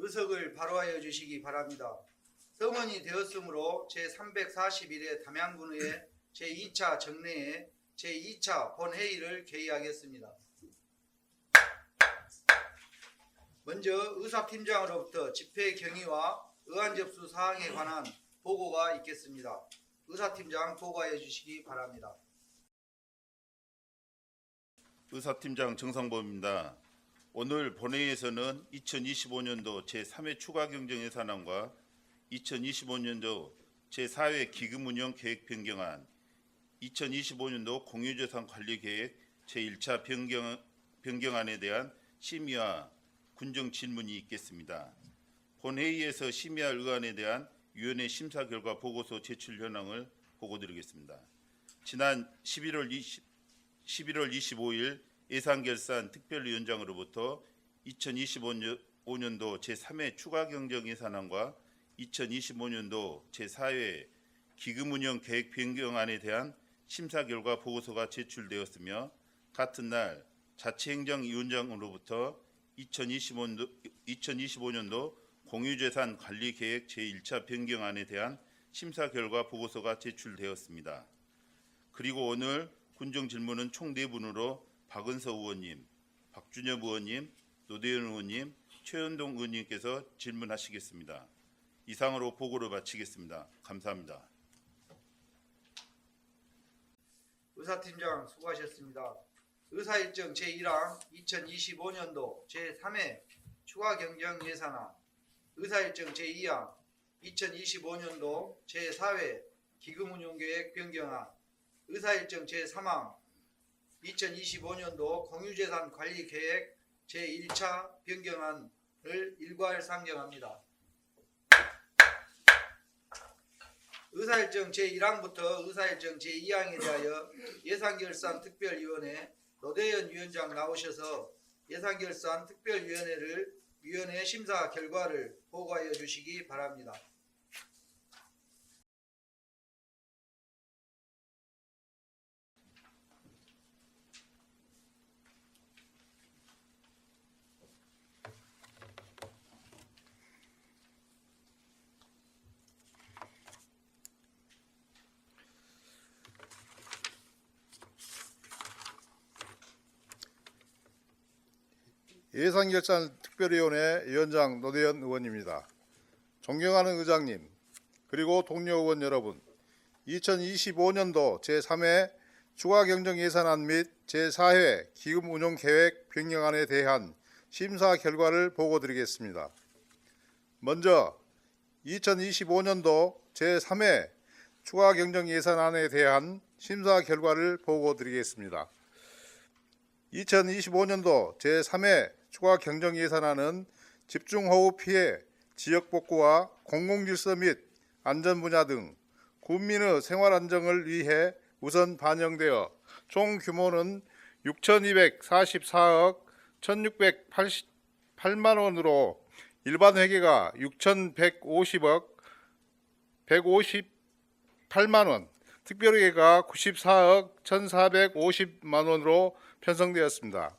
의석을 발호하여 주시기 바랍니다. 성원이 되었으므로 제341회 담양군의 제2차 정례에 제2차 본회의를 개의하겠습니다. 먼저 의사팀장으로부터 집회 경위와 의안 접수 사항에 관한 보고가 있겠습니다. 의사팀장 보고하여 주시기 바랍니다. 의사팀장 정상범입니다. 오늘 본회의에서는 2025년도 제3회 추가 경정 예산안과 2025년도 제4회 기금운용 계획 변경안, 2025년도 공유재산 관리 계획 제1차 변경안에 대한 심의와 군정 질문이 있겠습니다. 본회의에서 심의할 의안에 대한 위원회 심사 결과 보고서 제출 현황을 보고드리겠습니다. 지난 11월 25일 예산결산 특별위원장으로부터 2025년도 제3회 추가 경정 예산안과 2025년도 제4회 기금운용 계획 변경안에 대한 심사 결과 보고서가 제출되었으며, 같은 날 자치행정위원장으로부터 2025년도 공유재산 관리 계획 제1차 변경안에 대한 심사 결과 보고서가 제출되었습니다. 그리고 오늘 군정 질문은 총 4분으로 박은서 의원님, 박준엽 의원님, 노대현 의원님, 최현동 의원님께서 질문하시겠습니다. 이상으로 보고를 마치겠습니다. 감사합니다. 의사팀장 수고하셨습니다. 의사일정 제1항 2025년도 제3회 추가 경정 예산안, 의사일정 제2항 2025년도 제4회 기금운용계획 변경안, 의사일정 제3항 2025년도 공유재산 관리 계획 제1차 변경안을 일괄 상정합니다. 의사일정 제1항부터 의사일정 제2항에 대하여 예산결산 특별위원회 노대현 위원장 나오셔서 예산결산 특별위원회를 위원회 심사 결과를 보고하여 주시기 바랍니다. 예산결산특별위원회 위원장 노대현 의원입니다. 존경하는 의장님, 그리고 동료 의원 여러분, 2025년도 제3회 추가경정예산안 및 제4회 기금운용계획 변경안에 대한 심사 결과를 보고드리겠습니다. 먼저 2025년도 제3회 추가경정예산안에 대한 심사 결과를 보고드리겠습니다. 2025년도 제3회 추가 경정 예산안은 집중호우 피해, 지역복구와 공공질서 및 안전 분야 등 국민의 생활 안정을 위해 우선 반영되어 총 규모는 6,244억 1,688만 원으로 일반 회계가 6,150억 158만 원, 특별회계가 94억 1,450만 원으로 편성되었습니다.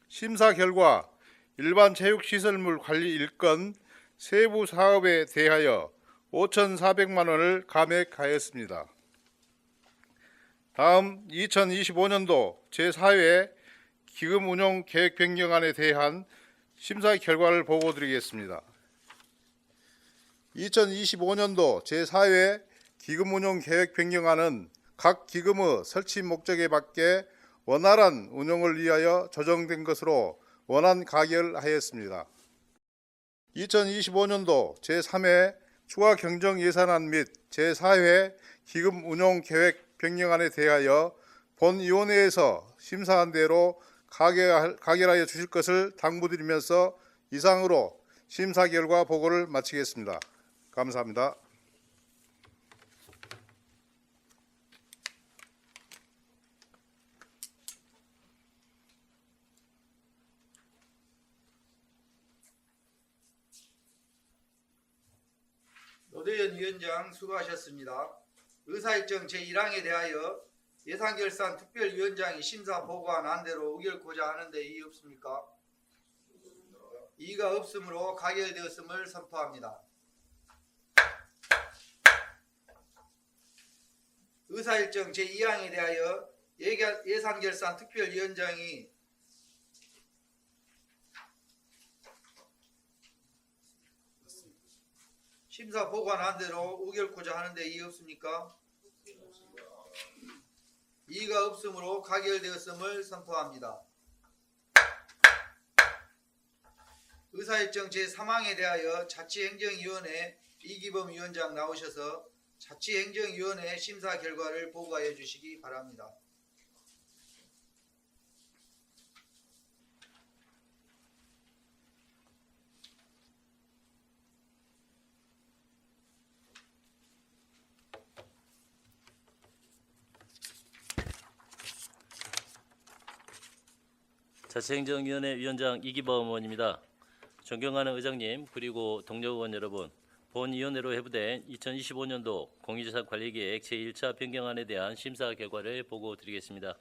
심사 결과 일반 체육시설물 관리 일건 세부 사업에 대하여 5,400만 원을 감액하였습니다. 다음 2025년도 제4회 기금운용 계획 변경안에 대한 심사 결과를 보고드리겠습니다. 2025년도 제4회 기금운용 계획 변경안은 각 기금의 설치 목적에 맞게 원활한 운용을 위하여 조정된 것으로 원안 가결하였습니다. 2025년도 제3회 추가 경정 예산안 및 제4회 기금 운용 계획 변경안에 대하여 본위원회에서 심사한 대로 가결하여 주실 것을 당부드리면서 이상으로 심사 결과 보고를 마치겠습니다. 감사합니다. 노대현 위원장 수고하셨습니다. 의사일정 제1항에 대하여 예산결산 특별위원장이 심사 보고한 안대로 의결코자 하는데 이의 없습니까? 이의가 없으므로 가결되었음을 선포합니다. 의사일정 제2항에 대하여 예산결산특별위원장이 심사 보고한 대로 의결코자 하는데 이의 없습니까? 이의가 없으므로 가결되었음을 선포합니다. 의사일정 제3항에 대하여 자치행정위원회 이기범 위원장 나오셔서 자치행정위원회 심사 결과를 보고하여 주시기 바랍니다. 자치행정위원회 위원장 이기범 의원입니다. 존경하는 의장님 그리고 동료 의원 여러분, 본위원회로 회부된 2025년도 공유재산관리계획 제1차 변경안에 대한 심사 결과를 보고드리겠습니다.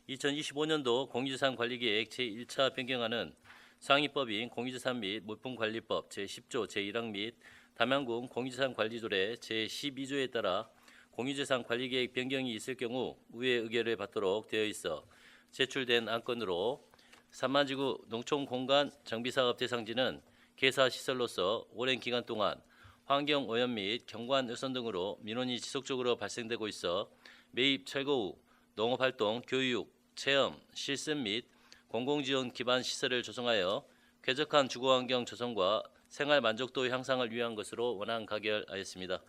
2025년도 공유재산관리계획 제1차 변경안은 상위법인 공유재산 및 물품관리법 제10조 제1항 및 담양군 공유재산관리조례 제12조에 따라 공유재산관리계획 변경이 있을 경우 의회 의결을 받도록 되어 있어 제출된 안건으로 산만지구 농촌공간정비사업 대상지는 개사시설로서 오랜 기간 동안 환경오염 및 경관훼손 등으로 민원이 지속적으로 발생되고 있어 매입 철거 후 농업활동, 교육, 체험, 실습 및 공공지원 기반 시설을 조성하여 쾌적한 주거환경 조성과 생활 만족도 향상을 위한 것으로 원안 가결하였습니다.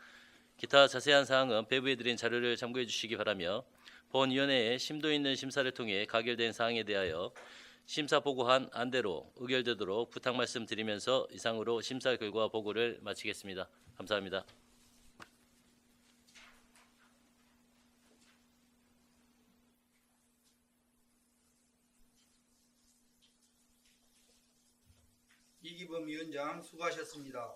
기타 자세한 사항은 배부해드린 자료를 참고해 주시기 바라며 본위원회의 심도 있는 심사를 통해 가결된 사항에 대하여 심사 보고한 안대로 의결되도록 부탁 말씀드리면서 이상으로 심사 결과 보고를 마치겠습니다. 감사합니다. 이기범 위원장 수고하셨습니다.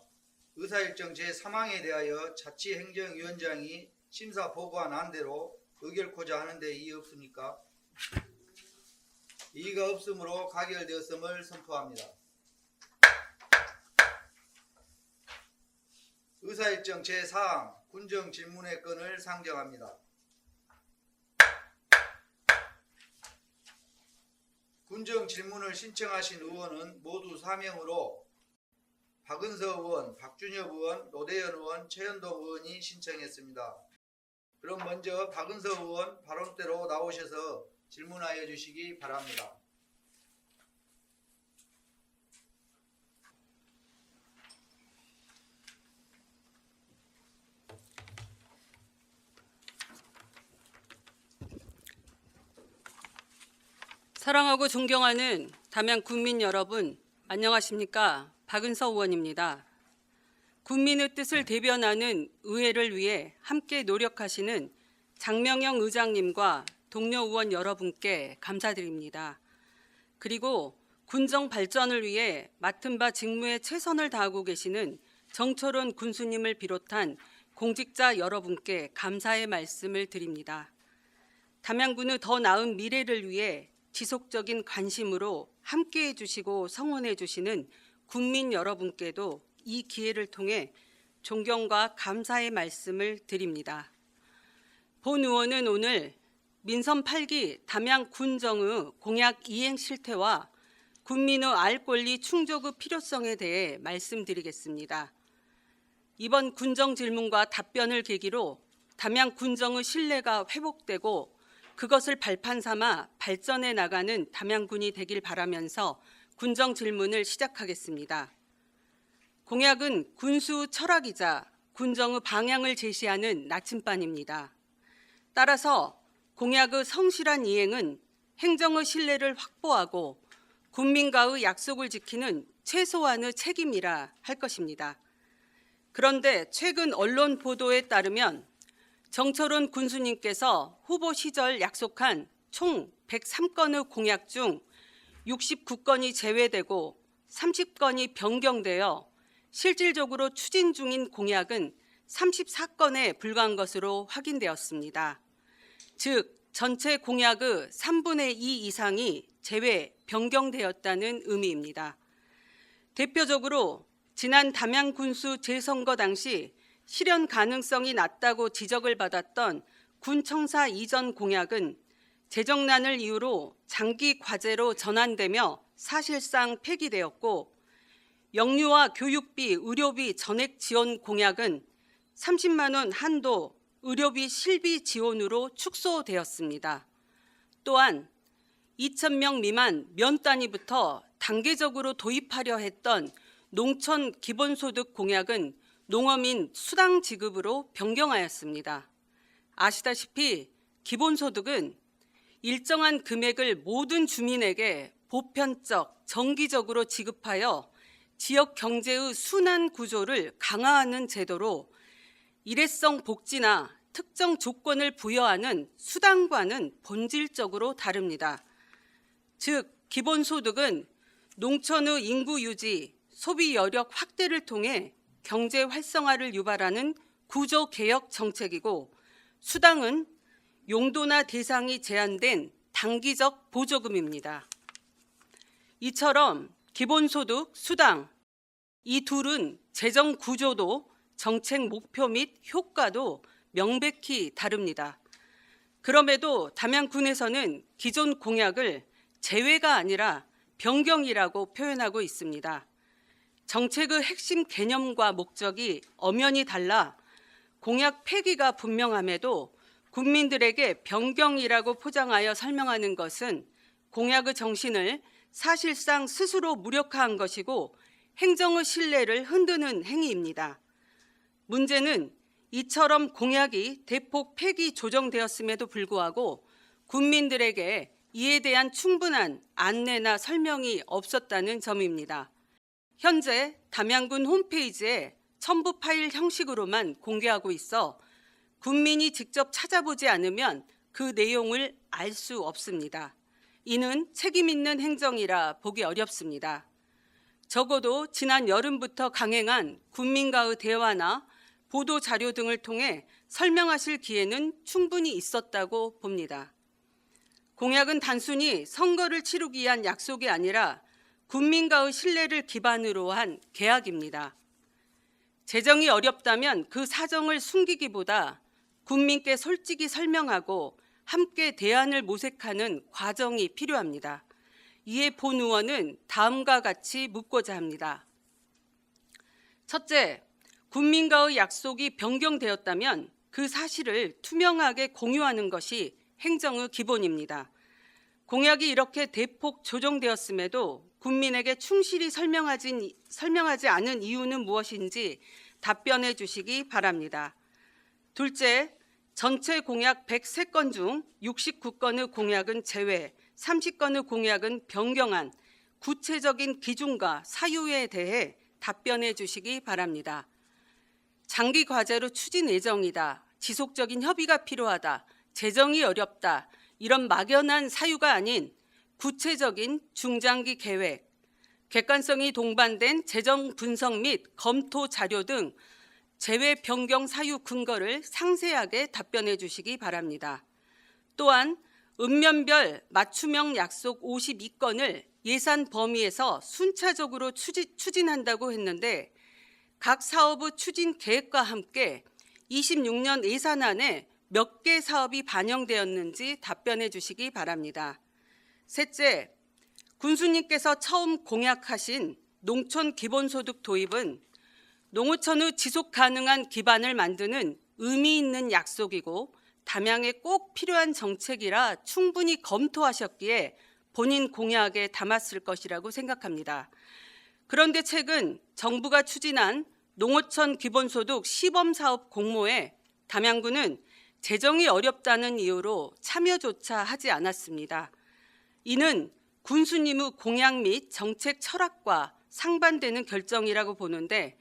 의사일정 제3항에 대하여 자치행정위원장이 심사 보고한 안대로 의결코자 하는데 이의 없습니까? 이의가 없으므로 가결되었음을 선포합니다. 의사일정 제4항 군정질문의 건을 상정합니다. 군정질문을 신청하신 의원은 모두 4명으로 박은서 의원, 박준엽 의원, 노대현 의원, 최현동 의원이 신청했습니다. 그럼 먼저 박은서 의원 발언대로 나오셔서 질문하여 주시기 바랍니다. 사랑하고 존경하는 담양 군민 여러분, 안녕하십니까? 박은서 의원입니다. 군민의 뜻을 대변하는 의회를 위해 함께 노력하시는 장명영 의장님과 동료 의원 여러분께 감사드립니다. 그리고 군정 발전을 위해 맡은 바 직무에 최선을 다하고 계시는 정철원 군수님을 비롯한 공직자 여러분께 감사의 말씀을 드립니다. 담양군의 더 나은 미래를 위해 지속적인 관심으로 함께해 주시고 성원해 주시는 군민 여러분께도 이 기회를 통해 존경과 감사의 말씀을 드립니다. 본 의원은 오늘 민선 8기 담양 군정의 공약 이행 실태와 군민의 알 권리 충족의 필요성에 대해 말씀드리겠습니다. 이번 군정 질문과 답변을 계기로 담양 군정의 신뢰가 회복되고 그것을 발판 삼아 발전해 나가는 담양군이 되길 바라면서 군정 질문을 시작하겠습니다. 공약은 군수 철학이자 군정의 방향을 제시하는 나침반입니다. 따라서 공약의 성실한 이행은 행정의 신뢰를 확보하고 국민과의 약속을 지키는 최소한의 책임이라 할 것입니다. 그런데 최근 언론 보도에 따르면 정철원 군수님께서 후보 시절 약속한 총 103건의 공약 중 69건이 제외되고 30건이 변경되어 실질적으로 추진 중인 공약은 34건에 불과한 것으로 확인되었습니다. 즉, 전체 공약의 3분의 2 이상이 제외, 변경되었다는 의미입니다. 대표적으로 지난 담양 군수 재선거 당시 실현 가능성이 낮다고 지적을 받았던 군청사 이전 공약은 재정난을 이유로 장기 과제로 전환되며 사실상 폐기되었고, 영유아 교육비, 의료비 전액 지원 공약은 30만 원 한도 의료비 실비 지원으로 축소되었습니다. 또한 2,000명 미만 면 단위부터 단계적으로 도입하려 했던 농촌 기본소득 공약은 농어민 수당 지급으로 변경하였습니다. 아시다시피 기본소득은 일정한 금액을 모든 주민에게 보편적, 정기적으로 지급하여 지역 경제의 순환 구조를 강화하는 제도로 일회성 복지나 특정 조건을 부여하는 수당과는 본질적으로 다릅니다. 즉, 기본소득은 농촌의 인구 유지, 소비 여력 확대를 통해 경제 활성화를 유발하는 구조 개혁 정책이고, 수당은 용도나 대상이 제한된 단기적 보조금입니다. 이처럼 기본소득, 수당, 이 둘은 재정 구조도 정책 목표 및 효과도 명백히 다릅니다. 그럼에도 담양군에서는 기존 공약을 제외가 아니라 변경이라고 표현하고 있습니다. 정책의 핵심 개념과 목적이 엄연히 달라 공약 폐기가 분명함에도 국민들에게 변경이라고 포장하여 설명하는 것은 공약의 정신을 사실상 스스로 무력화한 것이고 행정의 신뢰를 흔드는 행위입니다. 문제는 이처럼 공약이 대폭 폐기 조정되었음에도 불구하고 국민들에게 이에 대한 충분한 안내나 설명이 없었다는 점입니다. 현재 담양군 홈페이지에 첨부 파일 형식으로만 공개하고 있어 국민이 직접 찾아보지 않으면 그 내용을 알 수 없습니다. 이는 책임 있는 행정이라 보기 어렵습니다. 적어도 지난 여름부터 강행한 국민과의 대화나 보도 자료 등을 통해 설명하실 기회는 충분히 있었다고 봅니다. 공약은 단순히 선거를 치르기 위한 약속이 아니라 국민과의 신뢰를 기반으로 한 계약입니다. 재정이 어렵다면 그 사정을 숨기기보다 국민께 솔직히 설명하고 함께 대안을 모색하는 과정이 필요합니다. 이에 본 의원은 다음과 같이 묻고자 합니다. 첫째, 국민과의 약속이 변경되었다면 그 사실을 투명하게 공유하는 것이 행정의 기본입니다. 공약이 이렇게 대폭 조정되었음에도 국민에게 충실히 설명하지 않은 이유는 무엇인지 답변해 주시기 바랍니다. 둘째, 전체 공약 103건 중 69건의 공약은 제외, 30건의 공약은 변경한 구체적인 기준과 사유에 대해 답변해 주시기 바랍니다. 장기 과제로 추진 예정이다, 지속적인 협의가 필요하다, 재정이 어렵다, 이런 막연한 사유가 아닌 구체적인 중장기 계획, 객관성이 동반된 재정 분석 및 검토 자료 등 제외 변경 사유 근거를 상세하게 답변해 주시기 바랍니다. 또한 읍면별 맞춤형 약속 52건을 예산 범위에서 순차적으로 추진한다고 했는데 각 사업의 추진 계획과 함께 26년 예산안에 몇 개 사업이 반영되었는지 답변해 주시기 바랍니다. 셋째, 군수님께서 처음 공약하신 농촌 기본소득 도입은 농어촌의 지속 가능한 기반을 만드는 의미 있는 약속이고 담양에 꼭 필요한 정책이라 충분히 검토하셨기에 본인 공약에 담았을 것이라고 생각합니다. 그런데 최근 정부가 추진한 농어촌 기본소득 시범사업 공모에 담양군은 재정이 어렵다는 이유로 참여조차 하지 않았습니다. 이는 군수님의 공약 및 정책 철학과 상반되는 결정이라고 보는데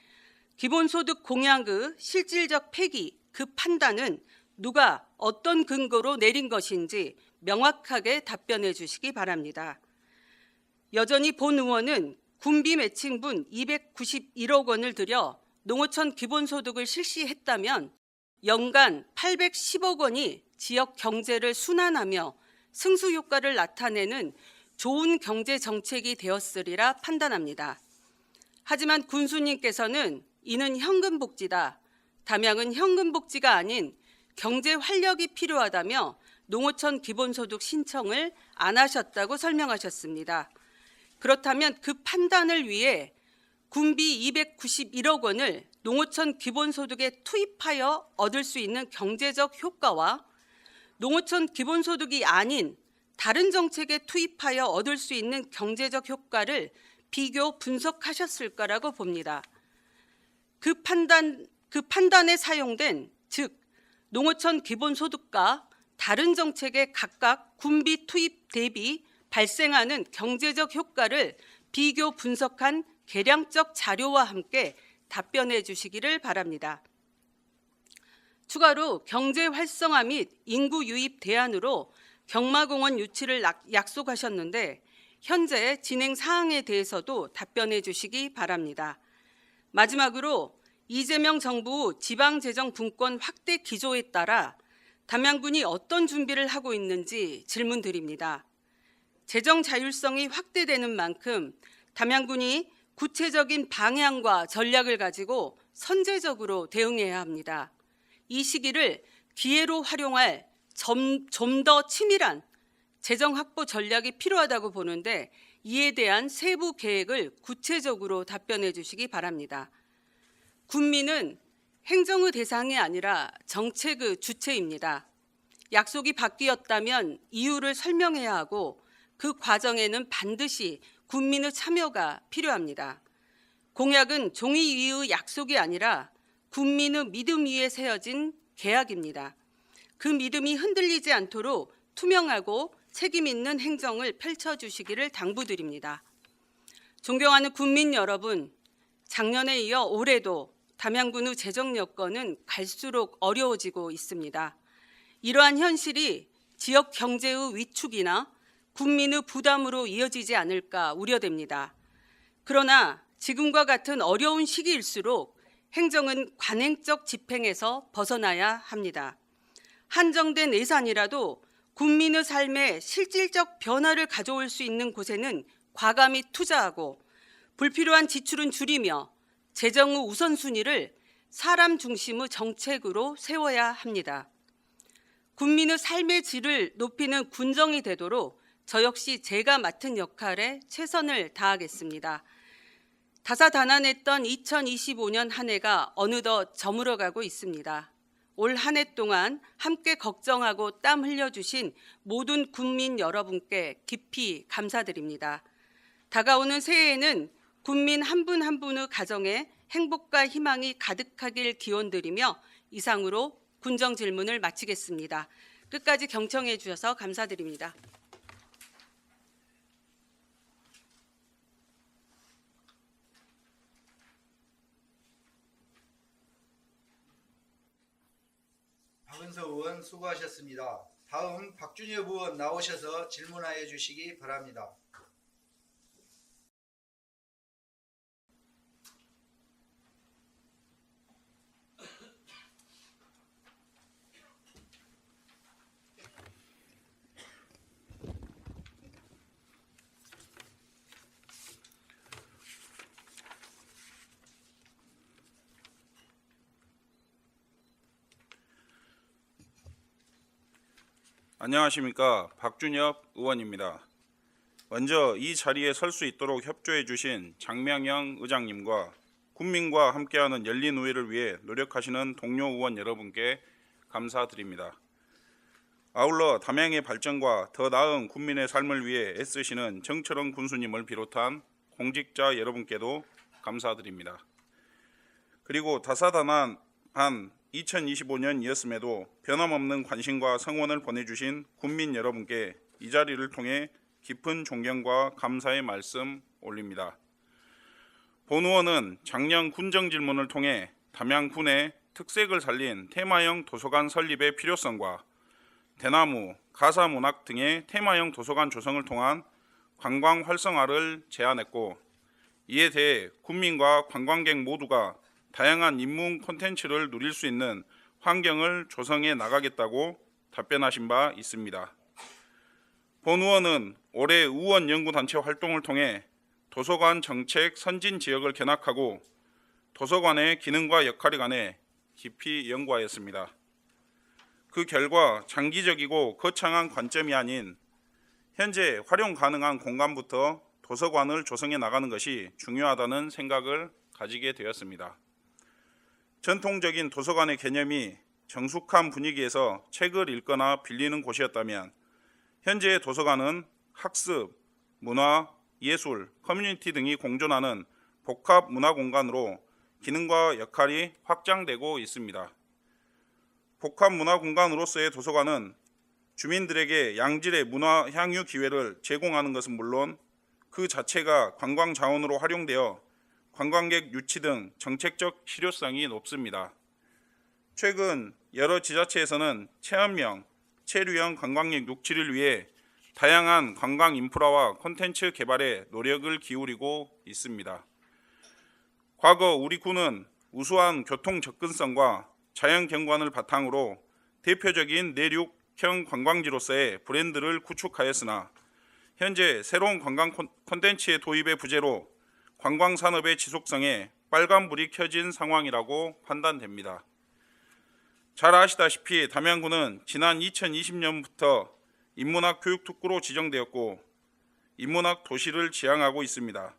기본소득 공약의 실질적 폐기, 그 판단은 누가 어떤 근거로 내린 것인지 명확하게 답변해 주시기 바랍니다. 여전히 본 의원은 군비 매칭분 291억 원을 들여 농어촌 기본소득을 실시했다면 연간 810억 원이 지역 경제를 순환하며 승수 효과를 나타내는 좋은 경제 정책이 되었으리라 판단합니다. 하지만 군수님께서는 이는 현금복지다. 담양은 현금복지가 아닌 경제 활력이 필요하다며 농어촌 기본소득 신청을 안 하셨다고 설명하셨습니다. 그렇다면 그 판단을 위해 군비 291억 원을 농어촌 기본소득에 투입하여 얻을 수 있는 경제적 효과와 농어촌 기본소득이 아닌 다른 정책에 투입하여 얻을 수 있는 경제적 효과를 비교 분석하셨을 거라고 봅니다. 그 판단에 사용된, 즉 농어촌 기본소득과 다른 정책에 각각 군비 투입 대비 발생하는 경제적 효과를 비교 분석한 계량적 자료와 함께 답변해 주시기를 바랍니다. 추가로 경제 활성화 및 인구 유입 대안으로 경마공원 유치를 약속하셨는데 현재 진행 사항에 대해서도 답변해 주시기 바랍니다. 마지막으로 이재명 정부 지방재정 분권 확대 기조에 따라 담양군이 어떤 준비를 하고 있는지 질문드립니다. 재정 자율성이 확대되는 만큼 담양군이 구체적인 방향과 전략을 가지고 선제적으로 대응해야 합니다. 이 시기를 기회로 활용할 좀 더 치밀한 재정 확보 전략이 필요하다고 보는데 이에 대한 세부 계획을 구체적으로 답변해 주시기 바랍니다. 군민은 행정의 대상이 아니라 정책의 주체입니다. 약속이 바뀌었다면 이유를 설명해야 하고 그 과정에는 반드시 군민의 참여가 필요합니다. 공약은 종이 위의 약속이 아니라 군민의 믿음 위에 세워진 계약입니다. 그 믿음이 흔들리지 않도록 투명하고 책임 있는 행정을 펼쳐주시기를 당부드립니다. 존경하는 군민 여러분, 작년에 이어 올해도 담양군의 재정 여건은 갈수록 어려워지고 있습니다. 이러한 현실이 지역 경제의 위축이나 국민의 부담으로 이어지지 않을까 우려됩니다. 그러나 지금과 같은 어려운 시기일수록 행정은 관행적 집행에서 벗어나야 합니다. 한정된 예산이라도 국민의 삶에 실질적 변화를 가져올 수 있는 곳에는 과감히 투자하고 불필요한 지출은 줄이며 재정의 우선순위를 사람 중심의 정책으로 세워야 합니다. 국민의 삶의 질을 높이는 군정이 되도록 저 역시 제가 맡은 역할에 최선을 다하겠습니다. 다사다난했던 2025년 한 해가 어느덧 저물어가고 있습니다. 올 한 해 동안 함께 걱정하고 땀 흘려주신 모든 국민 여러분께 깊이 감사드립니다. 다가오는 새해에는 국민 한 분 한 분의 가정에 행복과 희망이 가득하길 기원드리며 이상으로 군정 질문을 마치겠습니다. 끝까지 경청해 주셔서 감사드립니다. 박은서 의원 수고하셨습니다. 다음 박준엽 의원 나오셔서 질문하여 주시기 바랍니다. 안녕하십니까, 박준엽 의원입니다. 먼저 이 자리에 설 수 있도록 협조해 주신 장명영 의장님과 국민과 함께하는 열린의회를 위해 노력하시는 동료 의원 여러분께 감사드립니다. 아울러 담양의 발전과 더 나은 국민의 삶을 위해 애쓰시는 정철원 군수님을 비롯한 공직자 여러분께도 감사드립니다. 그리고 다사다난한 2025년이었음에도 변함없는 관심과 성원을 보내주신 국민 여러분께 이 자리를 통해 깊은 존경과 감사의 말씀 올립니다. 본 의원은 작년 군정 질문을 통해 담양군의 특색을 살린 테마형 도서관 설립의 필요성과 대나무, 가사문학 등의 테마형 도서관 조성을 통한 관광 활성화를 제안했고, 이에 대해 국민과 관광객 모두가 다양한 인문 콘텐츠를 누릴 수 있는 환경을 조성해 나가겠다고 답변하신 바 있습니다. 본 의원은 올해 의원 연구단체 활동을 통해 도서관 정책 선진 지역을 견학하고 도서관의 기능과 역할에 관해 깊이 연구하였습니다. 그 결과 장기적이고 거창한 관점이 아닌 현재 활용 가능한 공간부터 도서관을 조성해 나가는 것이 중요하다는 생각을 가지게 되었습니다. 전통적인 도서관의 개념이 정숙한 분위기에서 책을 읽거나 빌리는 곳이었다면 현재의 도서관은 학습, 문화, 예술, 커뮤니티 등이 공존하는 복합 문화 공간으로 기능과 역할이 확장되고 있습니다. 복합 문화 공간으로서의 도서관은 주민들에게 양질의 문화 향유 기회를 제공하는 것은 물론 그 자체가 관광 자원으로 활용되어 관광객 유치 등 정책적 실효성이 높습니다. 최근 여러 지자체에서는 체험형, 체류형 관광객 유치를 위해 다양한 관광 인프라와 콘텐츠 개발에 노력을 기울이고 있습니다. 과거 우리 군은 우수한 교통 접근성과 자연 경관을 바탕으로 대표적인 내륙형 관광지로서의 브랜드를 구축하였으나 현재 새로운 관광 콘텐츠의 도입의 부재로 관광 산업의 지속성에 빨간불이 켜진 상황이라고 판단됩니다. 잘 아시다시피 담양군은 지난 2020년부터 인문학 교육특구로 지정되었고 인문학 도시를 지향하고 있습니다.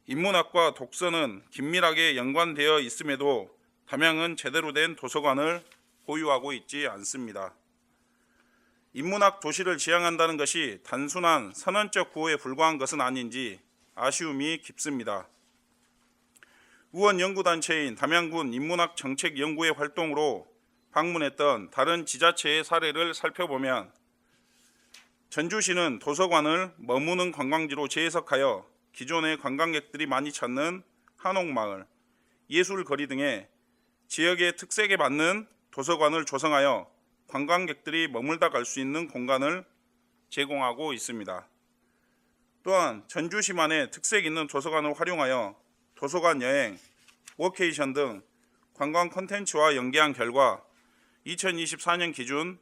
인문학과 독서는 긴밀하게 연관되어 있음에도 담양은 제대로 된 도서관을 보유하고 있지 않습니다. 인문학 도시를 지향한다는 것이 단순한 선언적 구호에 불과한 것은 아닌지 아쉬움이 깊습니다. 우원 연구단체인 담양군 인문학 정책 연구회 활동으로 방문했던 다른 지자체의 사례를 살펴보면 전주시는 도서관을 머무는 관광지로 재해석하여 기존의 관광객들이 많이 찾는 한옥마을, 예술거리 등의 지역의 특색에 맞는 도서관을 조성하여 관광객들이 머물다 갈 수 있는 공간을 제공하고 있습니다. 또한 전주시만의 특색 있는 도서관을 활용하여 도서관 여행, 워케이션 등 관광 콘텐츠와 연계한 결과 2024년 기준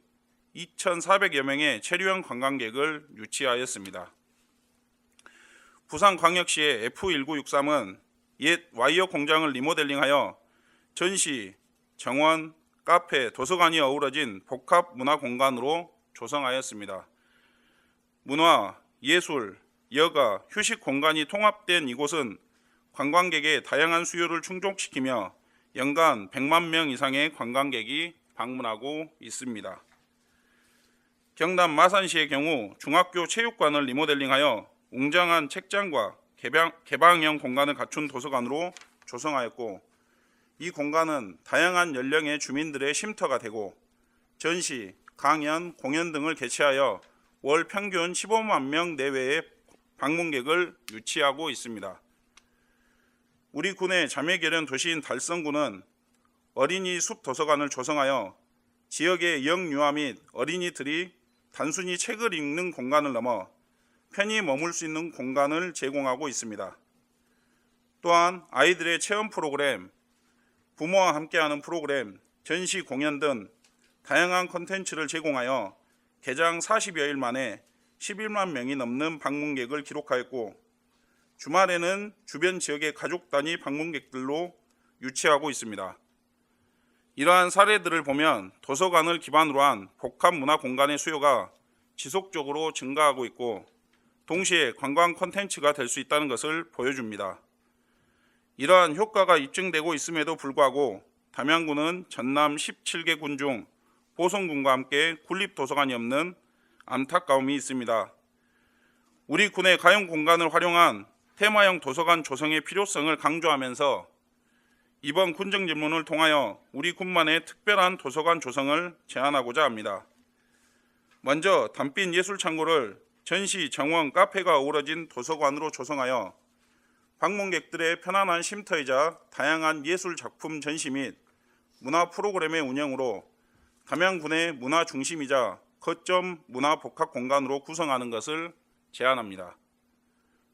2,400여 명의 체류형 관광객을 유치하였습니다. 부산광역시의 F1963은 옛 와이어 공장을 리모델링하여 전시, 정원, 카페, 도서관이 어우러진 복합 문화 공간으로 조성하였습니다. 문화, 예술, 여가, 휴식 공간이 통합된 이곳은 관광객의 다양한 수요를 충족시키며 연간 100만 명 이상의 관광객이 방문하고 있습니다. 경남 마산시의 경우 중학교 체육관을 리모델링하여 웅장한 책장과 개방형 공간을 갖춘 도서관으로 조성하였고 이 공간은 다양한 연령의 주민들의 쉼터가 되고 전시, 강연, 공연 등을 개최하여 월 평균 15만 명 내외의 방문객을 유치하고 있습니다. 우리 군의 자매결연 도시인 달성군은 어린이 숲 도서관을 조성하여 지역의 영유아 및 어린이들이 단순히 책을 읽는 공간을 넘어 편히 머물 수 있는 공간을 제공하고 있습니다. 또한 아이들의 체험 프로그램, 부모와 함께하는 프로그램, 전시 공연 등 다양한 콘텐츠를 제공하여 개장 40여일 만에 11만 명이 넘는 방문객을 기록하였고 주말에는 주변 지역의 가족 단위 방문객들로 유치하고 있습니다. 이러한 사례들을 보면 도서관을 기반으로 한 복합 문화 공간의 수요가 지속적으로 증가하고 있고 동시에 관광 콘텐츠가 될 수 있다는 것을 보여줍니다. 이러한 효과가 입증되고 있음에도 불구하고 담양군은 전남 17개 군 중 보성군과 함께 군립도서관이 없는 안타까움이 있습니다. 우리 군의 가용 공간을 활용한 테마형 도서관 조성의 필요성을 강조하면서 이번 군정 질문을 통하여 우리 군만의 특별한 도서관 조성을 제안하고자 합니다. 먼저 단빛 예술창고를 전시, 정원, 카페가 어우러진 도서관으로 조성하여 방문객들의 편안한 쉼터이자 다양한 예술 작품 전시 및 문화 프로그램의 운영으로 담양군의 문화 중심이자 거점 문화 복합 공간으로 구성하는 것을 제안합니다.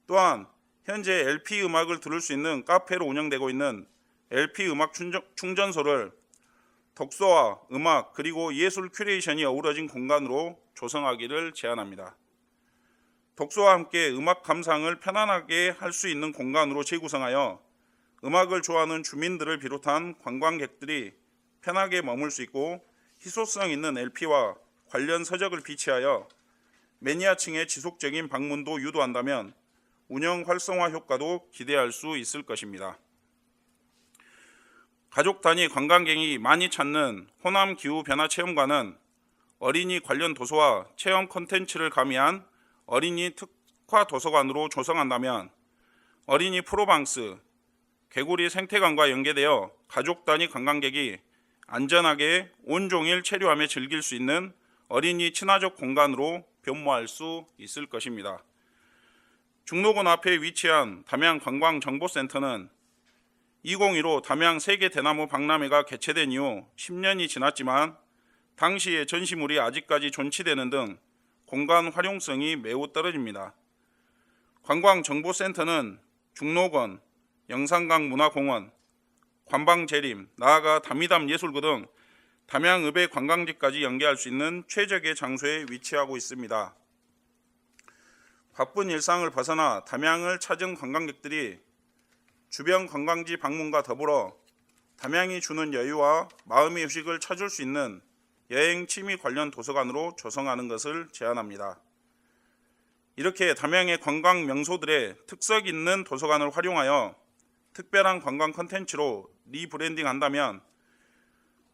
또한 현재 LP 음악을 들을 수 있는 카페로 운영되고 있는 LP 음악 충전소를 독서와 음악 그리고 예술 큐레이션이 어우러진 공간으로 조성하기를 제안합니다. 독서와 함께 음악 감상을 편안하게 할 수 있는 공간으로 재구성하여 음악을 좋아하는 주민들을 비롯한 관광객들이 편하게 머물 수 있고 희소성 있는 LP와 관련 서적을 비치하여 매니아층의 지속적인 방문도 유도한다면 운영 활성화 효과도 기대할 수 있을 것입니다. 가족 단위 관광객이 많이 찾는 호남 기후변화체험관은 어린이 관련 도서와 체험 콘텐츠를 가미한 어린이 특화 도서관으로 조성한다면 어린이 프로방스, 개구리 생태관과 연계되어 가족 단위 관광객이 안전하게 온종일 체류하며 즐길 수 있는 어린이 친화적 공간으로 변모할 수 있을 것입니다. 중록원 앞에 위치한 담양관광정보센터는 2015 담양 세계 대나무 박람회가 개최된 이후 10년이 지났지만 당시의 전시물이 아직까지 존치되는 등 공간 활용성이 매우 떨어집니다. 관광정보센터는 중록원, 영산강 문화공원, 관방재림, 나아가 담이담 예술구 등 담양읍의 관광지까지 연계할 수 있는 최적의 장소에 위치하고 있습니다. 바쁜 일상을 벗어나 담양을 찾은 관광객들이 주변 관광지 방문과 더불어 담양이 주는 여유와 마음의 휴식을 찾을 수 있는 여행 취미 관련 도서관으로 조성하는 것을 제안합니다. 이렇게 담양의 관광 명소들의 특색 있는 도서관을 활용하여 특별한 관광 콘텐츠로 리브랜딩한다면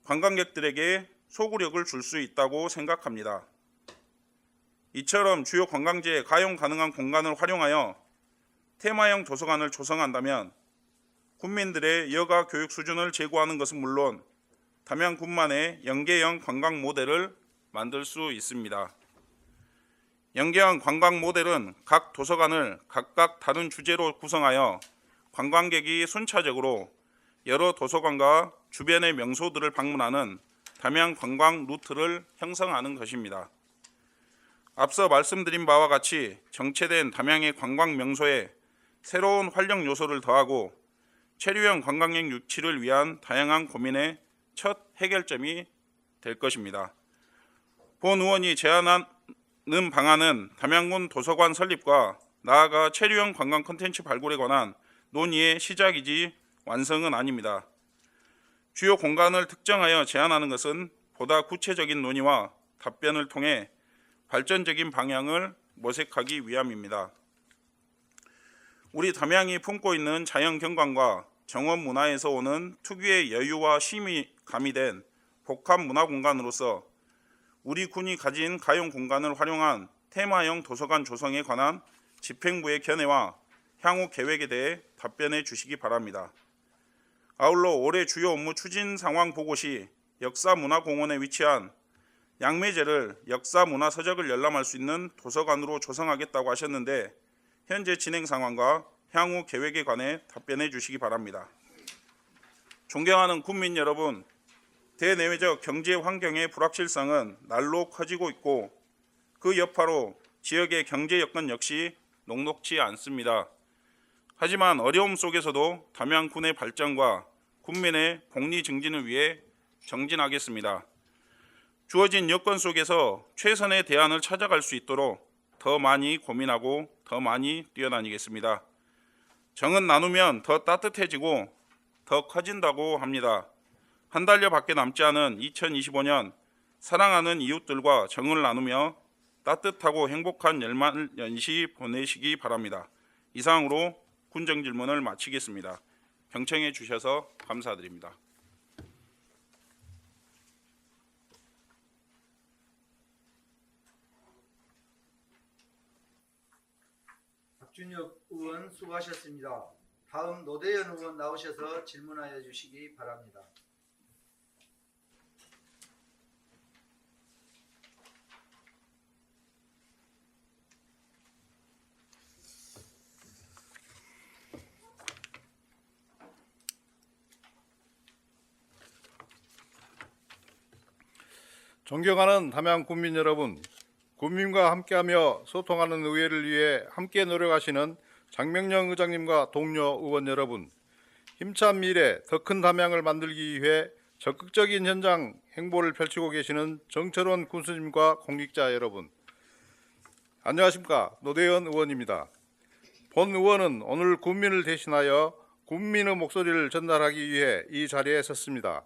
관광객들에게 소구력을 줄 수 있다고 생각합니다. 이처럼 주요 관광지에 가용 가능한 공간을 활용하여 테마형 도서관을 조성한다면 군민들의 여가 교육 수준을 제고하는 것은 물론 담양군만의 연계형 관광 모델을 만들 수 있습니다. 연계형 관광 모델은 각 도서관을 각각 다른 주제로 구성하여 관광객이 순차적으로 여러 도서관과 주변의 명소들을 방문하는 담양 관광 루트를 형성하는 것입니다. 앞서 말씀드린 바와 같이 정체된 담양의 관광 명소에 새로운 활력 요소를 더하고 체류형 관광객 유치를 위한 다양한 고민의 첫 해결점이 될 것입니다. 본 의원이 제안하는 방안은 담양군 도서관 설립과 나아가 체류형 관광 콘텐츠 발굴에 관한 논의의 시작이지 완성은 아닙니다. 주요 공간을 특정하여 제안하는 것은 보다 구체적인 논의와 답변을 통해 발전적인 방향을 모색하기 위함입니다. 우리 담양이 품고 있는 자연 경관과 정원 문화에서 오는 특유의 여유와 쉼이 가미된 복합 문화 공간으로서 우리 군이 가진 가용 공간을 활용한 테마형 도서관 조성에 관한 집행부의 견해와 향후 계획에 대해 답변해 주시기 바랍니다. 아울러 올해 주요 업무 추진 상황 보고 시 역사문화공원에 위치한 양매제를 역사문화서적을 열람할 수 있는 도서관으로 조성하겠다고 하셨는데 현재 진행 상황과 향후 계획에 관해 답변해 주시기 바랍니다. 존경하는 국민 여러분, 대내외적 경제 환경의 불확실성은 날로 커지고 있고 그 여파로 지역의 경제 여건 역시 녹록지 않습니다. 하지만 어려움 속에서도 담양군의 발전과 군민의 복리 증진을 위해 정진하겠습니다. 주어진 여건 속에서 최선의 대안을 찾아갈 수 있도록 더 많이 고민하고 더 많이 뛰어다니겠습니다. 정은 나누면 더 따뜻해지고 더 커진다고 합니다. 한 달여밖에 남지 않은 2025년 사랑하는 이웃들과 정을 나누며 따뜻하고 행복한 연시 보내시기 바랍니다. 이상으로 군정 질문을 마치겠습니다. 경청해 주셔서 감사드립니다. 박준혁 의원 수고하셨습니다. 다음 노대현 의원 나오셔서 질문하여 주시기 바랍니다. 존경하는 담양 군민 여러분, 군민과 함께하며 소통하는 의회를 위해 함께 노력하시는 장명령 의장님과 동료 의원 여러분, 힘찬 미래 더 큰 담양을 만들기 위해 적극적인 현장 행보를 펼치고 계시는 정철원 군수님과 공직자 여러분, 안녕하십니까. 노대현 의원입니다. 본 의원은 오늘 군민을 대신하여 군민의 목소리를 전달하기 위해 이 자리에 섰습니다.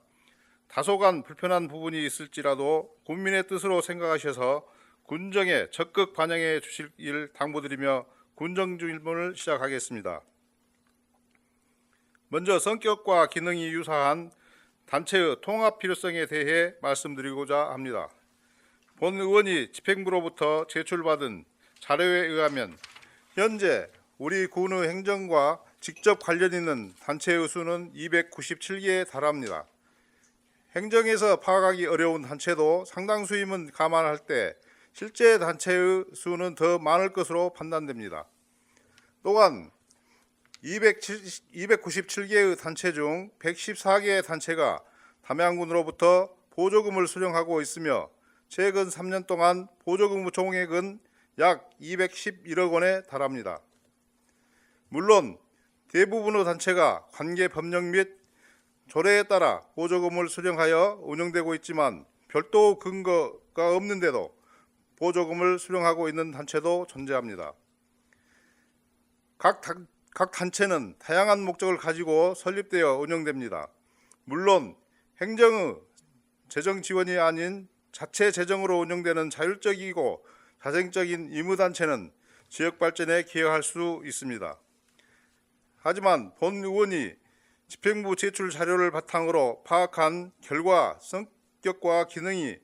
다소간 불편한 부분이 있을지라도 군민의 뜻으로 생각하셔서 군정에 적극 반영해 주실 일 당부드리며 군정 질문을 시작하겠습니다. 먼저 성격과 기능이 유사한 단체의 통합 필요성에 대해 말씀드리고자 합니다. 본 의원이 집행부로부터 제출받은 자료에 의하면 현재 우리 군의 행정과 직접 관련 있는 단체의 수는 297개에 달합니다. 행정에서 파악하기 어려운 단체도 상당수임은 감안할 때 실제 단체의 수는 더 많을 것으로 판단됩니다. 또한 297개의 단체 중 114개의 단체가 담양군으로부터 보조금을 수령하고 있으며 최근 3년 동안 보조금 총액은 약 211억 원에 달합니다. 물론 대부분의 단체가 관계 법령 및 조례에 따라 보조금을 수령하여 운영되고 있지만 별도 근거가 없는데도 보조금을 수령하고 있는 단체도 존재합니다. 각 단체는 다양한 목적을 가지고 설립되어 운영됩니다. 물론 행정의 재정 지원이 아닌 자체 재정으로 운영되는 자율적이고 자생적인 임의단체는 지역 발전에 기여할 수 있습니다. 하지만 본 의원이 집행부 제출 자료를 바탕으로 파악한 결과 성격과 기능이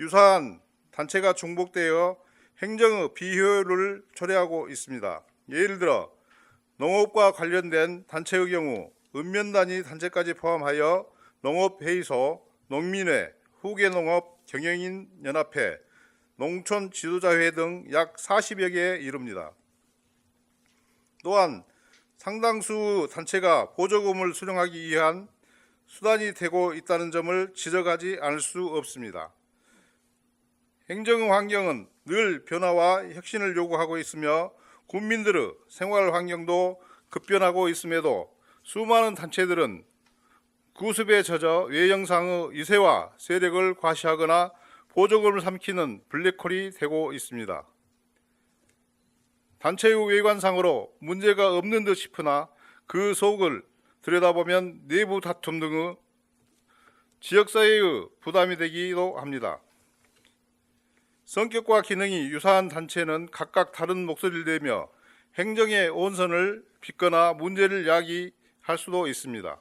유사한 단체가 중복되어 행정의 비효율을 초래하고 있습니다. 예를 들어 농업과 관련된 단체의 경우 읍면단위 단체까지 포함하여 농업회의소, 농민회, 후계농업 경영인연합회, 농촌지도자회 등 약 40여 개에 이릅니다. 또한 상당수 단체가 보조금을 수령하기 위한 수단이 되고 있다는 점을 지적하지 않을 수 없습니다. 행정 환경은 늘 변화와 혁신을 요구하고 있으며 국민들의 생활 환경도 급변하고 있음에도 수많은 단체들은 구습에 젖어 외형상의 유세와 세력을 과시하거나 보조금을 삼키는 블랙홀이 되고 있습니다. 단체의 외관상으로 문제가 없는 듯 싶으나 그 속을 들여다보면 내부 다툼 등의 지역사회의 부담이 되기도 합니다. 성격과 기능이 유사한 단체는 각각 다른 목소리를 내며 행정의 온선을 빚거나 문제를 야기할 수도 있습니다.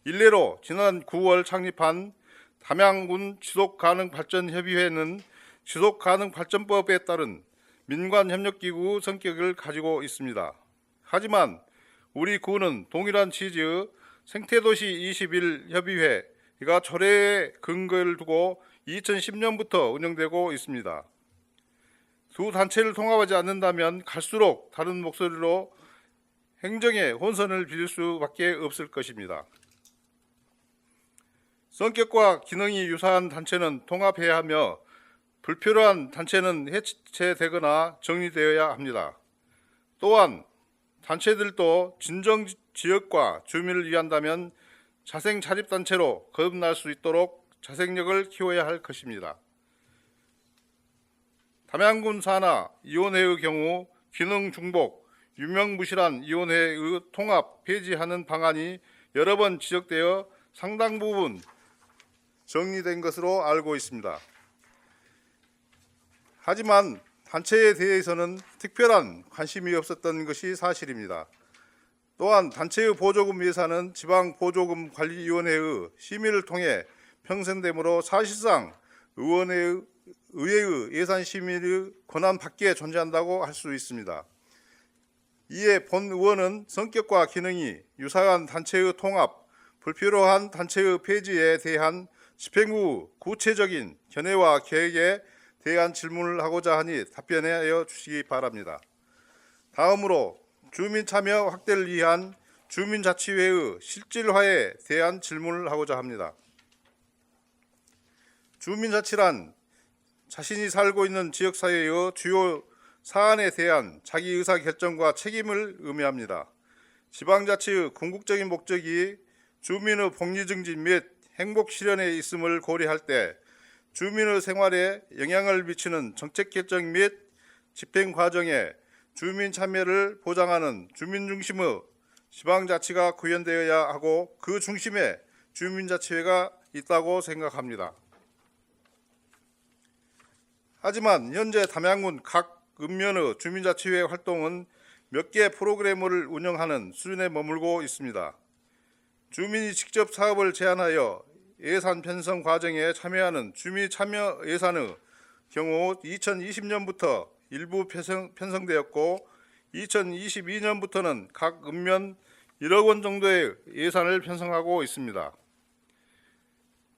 일례로 지난 9월 창립한 담양군 지속가능발전협의회는 지속가능발전법에 따른 민관협력기구 성격을 가지고 있습니다. 하지만 우리 군은 동일한 취지의 생태도시 21 협의회가 조례에 근거를 두고 2010년부터 운영되고 있습니다. 두 단체를 통합하지 않는다면 갈수록 다른 목소리로 행정의 혼선을 빚을 수밖에 없을 것입니다. 성격과 기능이 유사한 단체는 통합해야 하며 불필요한 단체는 해체되거나 정리되어야 합니다. 또한 단체들도 진정 지역과 주민을 위한다면 자생 자립단체로 거듭날 수 있도록 자생력을 키워야 할 것입니다. 담양군 산하 이원회의 경우 기능 중복, 유명무실한 이원회의 통합 폐지하는 방안이 여러 번 지적되어 상당 부분 정리된 것으로 알고 있습니다. 하지만 단체에 대해서는 특별한 관심이 없었던 것이 사실입니다. 또한 단체의 보조금 예산은 지방보조금관리위원회의 심의를 통해 편성되므로 사실상 의회의 예산 심의의 권한 밖에 존재한다고 할 수 있습니다. 이에 본 의원은 성격과 기능이 유사한 단체의 통합, 불필요한 단체의 폐지에 대한 집행부 구체적인 견해와 계획에 대한 질문을 하고자 하니 답변하여 주시기 바랍니다. 다음으로 주민 참여 확대를 위한 주민자치회의 실질화에 대한 질문을 하고자 합니다. 주민자치란 자신이 살고 있는 지역사회의 주요 사안에 대한 자기 의사결정과 책임을 의미합니다. 지방자치의 궁극적인 목적이 주민의 복리 증진 및 행복 실현에 있음을 고려할 때 주민의 생활에 영향을 미치는 정책 결정 및 집행 과정에 주민 참여를 보장하는 주민 중심의 지방자치가 구현되어야 하고 그 중심에 주민자치회가 있다고 생각합니다. 하지만 현재 담양군 각 읍면의 주민자치회 활동은 몇 개 프로그램을 운영하는 수준에 머물고 있습니다. 주민이 직접 사업을 제안하여 예산 편성 과정에 참여하는 주민 참여 예산의 경우 2020년부터 일부 편성되었고 2022년부터는 각 읍면 1억 원 정도의 예산을 편성하고 있습니다.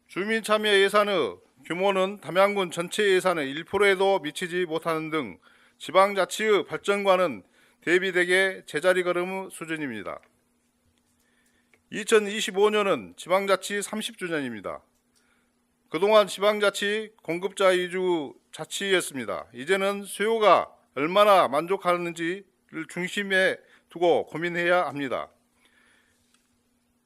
주민 참여 예산의 규모는 담양군 전체 예산의 1%에도 미치지 못하는 등 지방자치의 발전과는 대비되게 제자리 걸음 수준입니다. 2025년은 지방자치 30주년입니다. 그동안 지방자치 공급자 위주 자치였습니다. 이제는 수요가 얼마나 만족하는지를 중심에 두고 고민해야 합니다.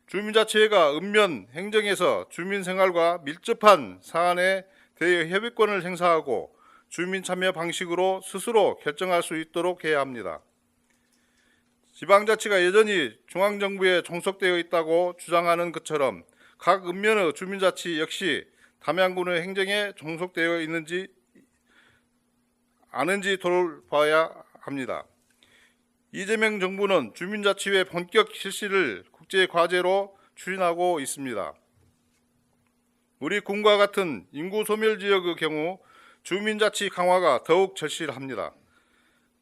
주민자치회가 읍면 행정에서 주민생활과 밀접한 사안에 대해 협의권을 행사하고 주민 참여 방식으로 스스로 결정할 수 있도록 해야 합니다. 지방자치가 여전히 중앙정부에 종속되어 있다고 주장하는 것처럼 각 읍면의 주민자치 역시 담양군의 행정에 종속되어 있는지 아는지 돌봐야 합니다. 이재명 정부는 주민자치회 본격 실시를 국제과제로 추진하고 있습니다. 우리 군과 같은 인구 소멸 지역의 경우 주민자치 강화가 더욱 절실합니다.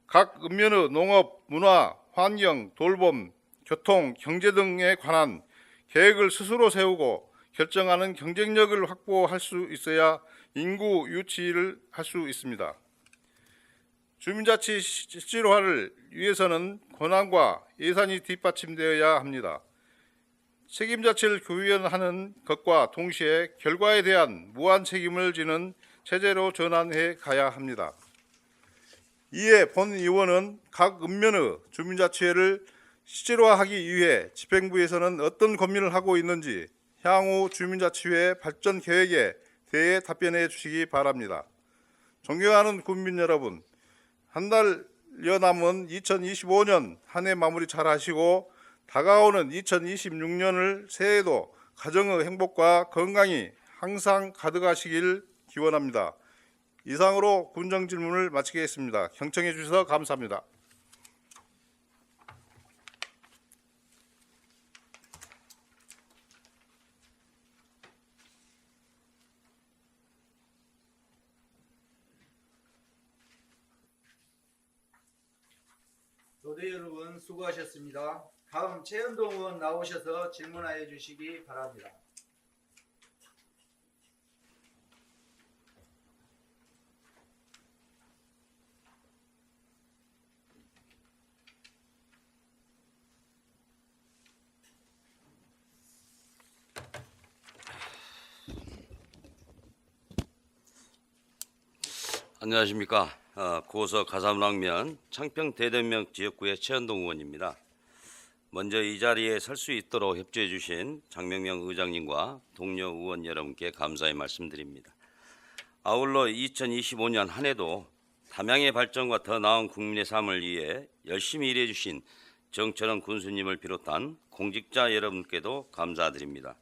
각 읍면의 농업, 문화, 환경, 돌봄, 교통, 경제 등에 관한 계획을 스스로 세우고 결정하는 경쟁력을 확보할 수 있어야 인구 유치를 할 수 있습니다. 주민자치 실질화를 위해서는 권한과 예산이 뒷받침되어야 합니다. 책임자치를 구현하는 것과 동시에 결과에 대한 무한 책임을 지는 체제로 전환해 가야 합니다. 이에 본 의원은 각 읍면의 주민자치회를 실질화하기 위해 집행부에서는 어떤 고민을 하고 있는지 향후 주민자치회 발전 계획에 대해 답변해 주시기 바랍니다. 존경하는 국민 여러분, 한 달여 남은 2025년 한 해 마무리 잘 하시고 다가오는 2026년을 새해도 가정의 행복과 건강이 항상 가득하시길 기원합니다. 이상으로 군정 질문을 마치겠습니다. 경청해 주셔서 감사합니다. 노대 여러분 수고하셨습니다. 다음 최현동 의원 나오셔서 질문하여 주시기 바랍니다. 안녕하십니까. 고서 가삼락면 창평 대전면 지역구의 최현동 의원입니다. 먼저 이 자리에 설 수 있도록 협조해 주신 장명명 의장님과 동료 의원 여러분께 감사의 말씀드립니다. 아울러 2025년 한 해도 담양의 발전과 더 나은 국민의 삶을 위해 열심히 일해 주신 정철원 군수님을 비롯한 공직자 여러분께도 감사드립니다.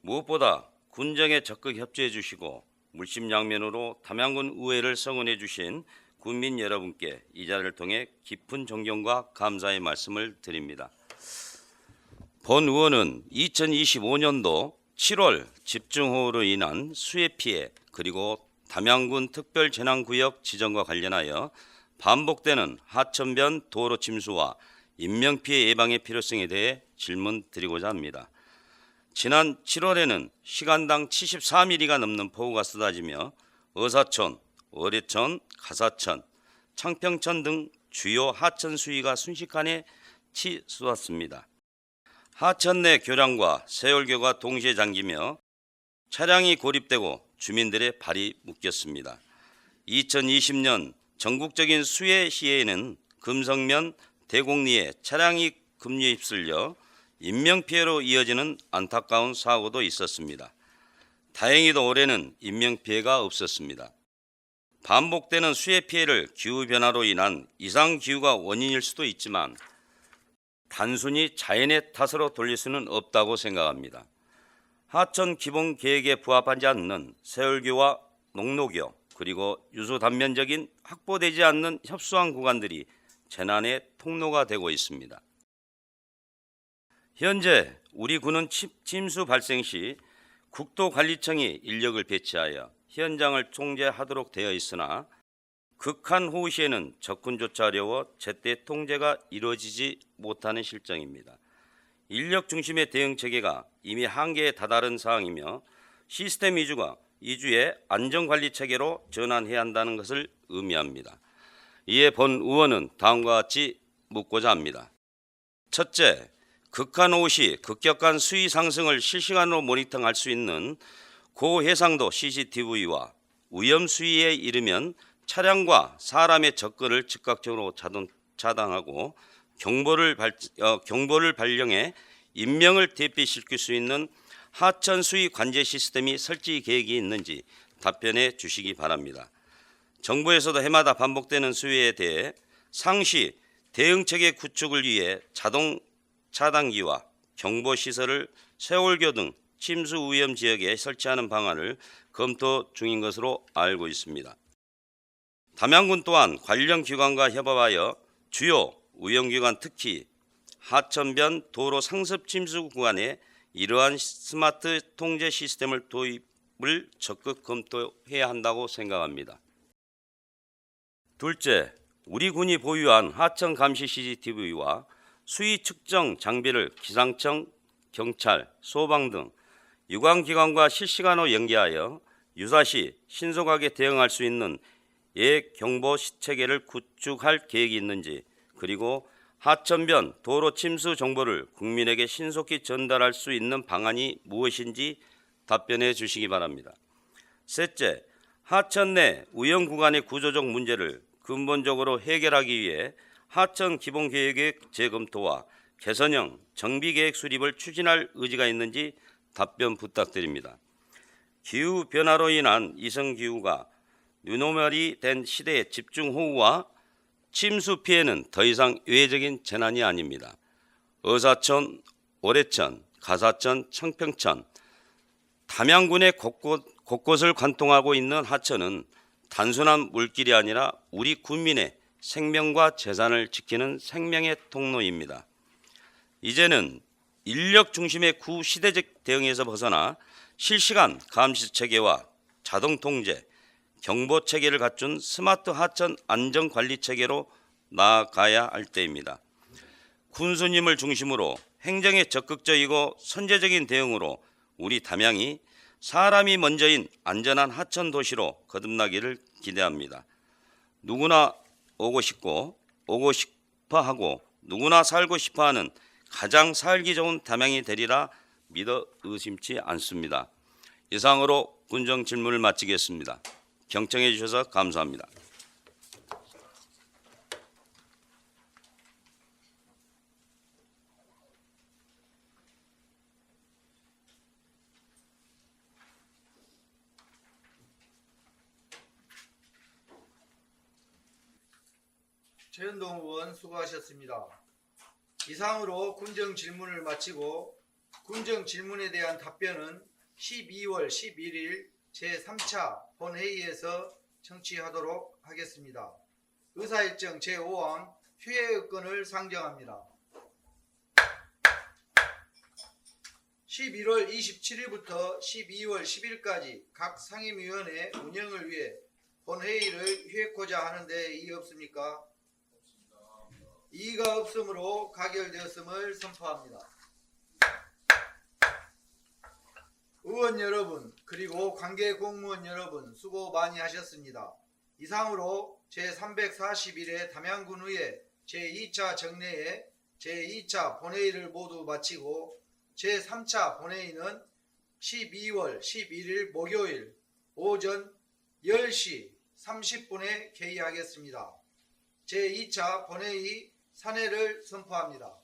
무엇보다 군정에 적극 협조해 주시고 물심양면으로 담양군 의회를 성원해 주신 군민 여러분께 이 자리를 통해 깊은 존경과 감사의 말씀을 드립니다. 본 의원은 2025년도 7월 집중호우로 인한 수해 피해 그리고 담양군 특별재난구역 지정과 관련하여 반복되는 하천변 도로 침수와 인명피해 예방의 필요성에 대해 질문드리고자 합니다. 지난 7월에는 시간당 73mm가 넘는 폭우가 쏟아지며 어사천, 어뢰천, 가사천, 창평천 등 주요 하천 수위가 순식간에 치솟았습니다. 하천 내 교량과 세월교가 동시에 잠기며 차량이 고립되고 주민들의 발이 묶였습니다. 2020년 전국적인 수해 시에는 금성면 대곡리에 차량이 급류에 휩쓸려 인명피해로 이어지는 안타까운 사고도 있었습니다. 다행히도 올해는 인명피해가 없었습니다. 반복되는 수해 피해를 기후변화로 인한 이상기후가 원인일 수도 있지만 단순히 자연의 탓으로 돌릴 수는 없다고 생각합니다. 하천 기본 계획에 부합하지 않는 세월교와 농로교 그리고 유수 단면적인 확보되지 않는 협소한 구간들이 재난의 통로가 되고 있습니다. 현재 우리 군은 침수 발생 시 국토관리청이 인력을 배치하여 현장을 통제하도록 되어 있으나 극한 호우 시에는 접근조차 어려워 제때 통제가 이루어지지 못하는 실정입니다. 인력 중심의 대응 체계가 이미 한계에 다다른 사항이며 시스템 이주의 안전관리 체계로 전환해야 한다는 것을 의미합니다. 이에 본 의원은 다음과 같이 묻고자 합니다. 첫째, 극한 호우 시 급격한 수위 상승을 실시간으로 모니터할 수 있는 고해상도 CCTV와 위험 수위에 이르면 차량과 사람의 접근을 즉각적으로 차단하고 경보를 발령해 인명을 대피시킬 수 있는 하천 수위 관제 시스템이 설치 계획이 있는지 답변해 주시기 바랍니다. 정부에서도 해마다 반복되는 수위에 대해 상시 대응체계 구축을 위해 자동 차단기와 경보 시설을 세월교 등 침수 위험 지역에 설치하는 방안을 검토 중인 것으로 알고 있습니다. 담양군 또한 관련 기관과 협업하여 주요 위험기관 특히 하천변 도로 상습 침수 구간에 이러한 스마트 통제 시스템을 도입을 적극 검토해야 한다고 생각합니다. 둘째, 우리 군이 보유한 하천 감시 CCTV와 수위 측정 장비를 기상청, 경찰, 소방 등 유관기관과 실시간으로 연계하여 유사시 신속하게 대응할 수 있는 예경보 체계를 구축할 계획이 있는지, 그리고 하천변 도로 침수 정보를 국민에게 신속히 전달할 수 있는 방안이 무엇인지 답변해 주시기 바랍니다. 셋째, 하천 내 위험 구간의 구조적 문제를 근본적으로 해결하기 위해 하천 기본계획의 재검토와 개선형 정비계획 수립을 추진할 의지가 있는지 답변 부탁드립니다. 기후변화로 인한 이성기후가 유노말이 된 시대의 집중호우와 침수 피해는 더 이상 외적인 재난이 아닙니다. 어사천, 오래천, 가사천, 청평천, 담양군의 곳곳을 관통하고 있는 하천은 단순한 물길이 아니라 우리 국민의 생명과 재산을 지키는 생명의 통로입니다. 이제는 인력 중심의 구시대적 대응에서 벗어나 실시간 감시 체계와 자동 통제, 경보 체계를 갖춘 스마트 하천 안전 관리 체계로 나아가야 할 때입니다. 군수님을 중심으로 행정의 적극적이고 선제적인 대응으로 우리 담양이 사람이 먼저인 안전한 하천 도시로 거듭나기를 기대합니다. 누구나 오고 싶고 오고 싶어하고 누구나 살고 싶어하는 가장 살기 좋은 담양이 되리라 믿어 의심치 않습니다. 이상으로 군정 질문을 마치겠습니다. 경청해 주셔서 감사합니다. 최현동 의원 수고하셨습니다. 이상으로 군정 질문을 마치고 군정 질문에 대한 답변은 12월 11일 제3차 본회의에서 청취하도록 하겠습니다. 의사일정 제5항 휴회의건을 상정합니다. 11월 27일부터 12월 10일까지 각 상임위원회 운영을 위해 본회의를 휴회코자 하는데 이의 없습니까? 이의가 없으므로 가결되었음을 선포합니다. 의원 여러분 그리고 관계 공무원 여러분 수고 많이 하셨습니다. 이상으로 제341회 담양군의회 제2차 정례회 제2차 본회의를 모두 마치고 제3차 본회의는 12월 11일 목요일 오전 10시 30분에 개의하겠습니다. 제2차 본회의 산회를 선포합니다.